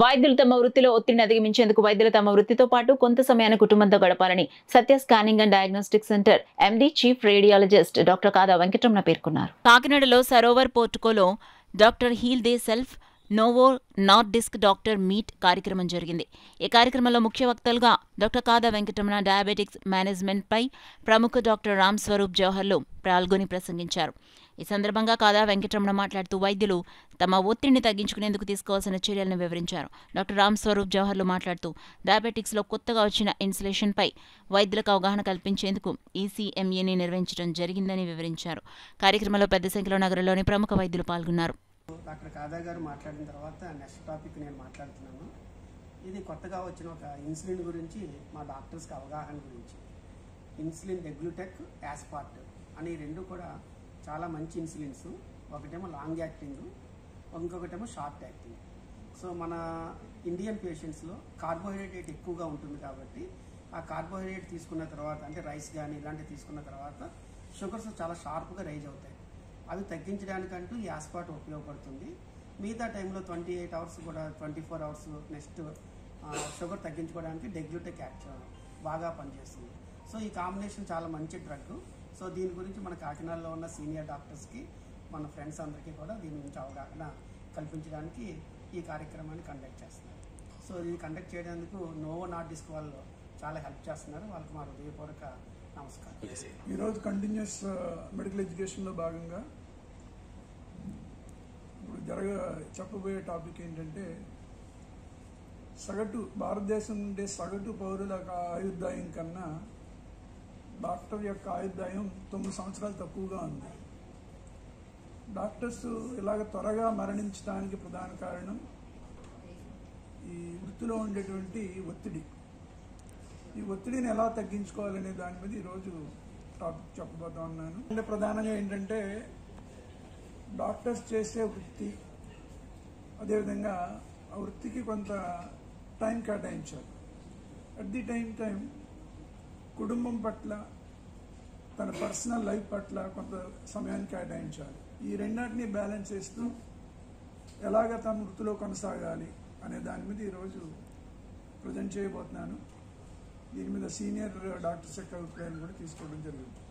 వైద్యులు తమ వృత్తిలో ఒత్తిడిని అధిగమించేందుకు వైద్యులు తమ వృత్తితో పాటు కొంత సమయాన్ని కుటుంబంతో గడపాలని Satya scanning and diagnostic centre MD chief radiologist doctor Kada Venkataramana పేర్కొన్నారు. కాకినాడలో సరోవర్ పోర్టుకోలో doctor heal thy self Novo Nordisk doctor meet కార్యక్రమం జరిగింది. ఈ కార్యక్రమంలో ముఖ్య వక్తలుగా doctor Kada Venkataramana diabetics management పై ప్రముఖ డాక్టర్ రామ్ స్వరూప్ జవహర్లు పాల్గొని ప్రసంగించారు. ఈ సందర్భంగా కాదా వెంకటరమణ మాట్లాడుతూ వైద్యులు తమ ఒత్తిడిని తగ్గించుకునేందుకు తీసుకోవాల్సిన చర్యలను వివరించారు. డాక్టర్ రామ్ స్వరూప్ జవహర్లు మాట్లాడుతూ డయాబెటిక్స్ లో కొత్తగా వచ్చిన ఇన్సులేషన్ పై వైద్యులకు అవగాహన కల్పించేందుకు ఈసీఎంఏని నిర్వహించడం జరిగిందని వివరించారు. కార్యక్రమంలో పెద్ద సంఖ్యలో నగరంలోని ప్రముఖ వైద్యులు పాల్గొన్నారు. డాక్టర్ కాదా గారు మాట్లాడిన తర్వాత నెక్స్ట్ టాపిక్ నేను మాట్లాడుతున్నాను. ఇది కొత్తగా వచ్చిన ఒక ఇన్సులిన్ గురించి మా డాక్టర్స్కి అవగాహన గురించి. ఇన్సులిన్ డెగ్లూటెక్, యాస్పార్ట్ అని రెండు కూడా చాలా మంచి ఇన్సులిన్స్. ఒకటేమో లాంగ్ యాక్టింగ్, ఇంకొకటేమో షార్ట్ యాక్టింగ్. సో మన ఇండియన్ పేషెంట్స్లో కార్బోహైడ్రేట్ ఎక్కువగా ఉంటుంది కాబట్టి ఆ కార్బోహైడ్రేట్ తీసుకున్న తర్వాత అంటే రైస్ కానీ ఇలాంటివి తీసుకున్న తర్వాత షుగర్స్ చాలా షార్ప్గా రైజ్ అవుతాయి. అవి తగ్గించడానికంటూ ఈ యాస్పార్ట్ ఉపయోగపడుతుంది. మిగతా టైంలో 28 అవర్స్ కూడా 24 అవర్స్ నెక్స్ట్ షుగర్ తగ్గించుకోవడానికి డెగ్లూటెక్ బాగా పనిచేస్తుంది. సో ఈ కాంబినేషన్ చాలా మంచి డ్రగ్. సో దీని గురించి మన కాకినాడలో ఉన్న సీనియర్ డాక్టర్స్కి మన ఫ్రెండ్స్ అందరికీ కూడా దీని గురించి అవగాహన కల్పించడానికి ఈ కార్యక్రమాన్ని కండక్ట్ చేస్తున్నారు. సో ఇది కండక్ట్ చేయడానికి నోవో నార్డిస్క్ వాళ్ళు చాలా హెల్ప్ చేస్తున్నారు. వాళ్ళకి మా హృదయపూర్వక నమస్కారం. ఈరోజు కంటిన్యూస్ మెడికల్ ఎడ్యుకేషన్లో భాగంగా ఇప్పుడు చెప్పబోయే టాపిక్ ఏంటంటే భారతదేశం నుండి సగటు పౌరుల ఆయుర్దాయం కన్నా డాక్టర్ యొక్క ఆయుర్దాయం 9 సంవత్సరాలు తక్కువగా ఉంది. డాక్టర్స్ ఇలాగ త్వరగా మరణించడానికి ప్రధాన కారణం ఈ వృత్తిలో ఉండేటువంటి ఒత్తిడి. ఈ ఒత్తిడిని ఎలా తగ్గించుకోవాలనే దాని మీద ఈరోజు టాపిక్ చెప్పబోతా ఉన్నాను. అంటే ప్రధానంగా ఏంటంటే డాక్టర్స్ చేసే వృత్తి, అదేవిధంగా ఆ వృత్తికి కొంత టైం కేటాయించాలి. అట్ ది టైం కుటుంబం పట్ల, తన పర్సనల్ లైఫ్ పట్ల కొంత సమయాన్ని కేటాయించాలి. ఈ రెండింటినీ బ్యాలెన్స్ చేస్తూ ఎలాగ తమ వృత్తిలో కొనసాగాలి అనే దాని మీద ఈరోజు ప్రజెంట్ చేయబోతున్నాను. దీని మీద సీనియర్ డాక్టర్స్ యొక్క అభిప్రాయాన్ని కూడా తీసుకోవడం జరిగింది.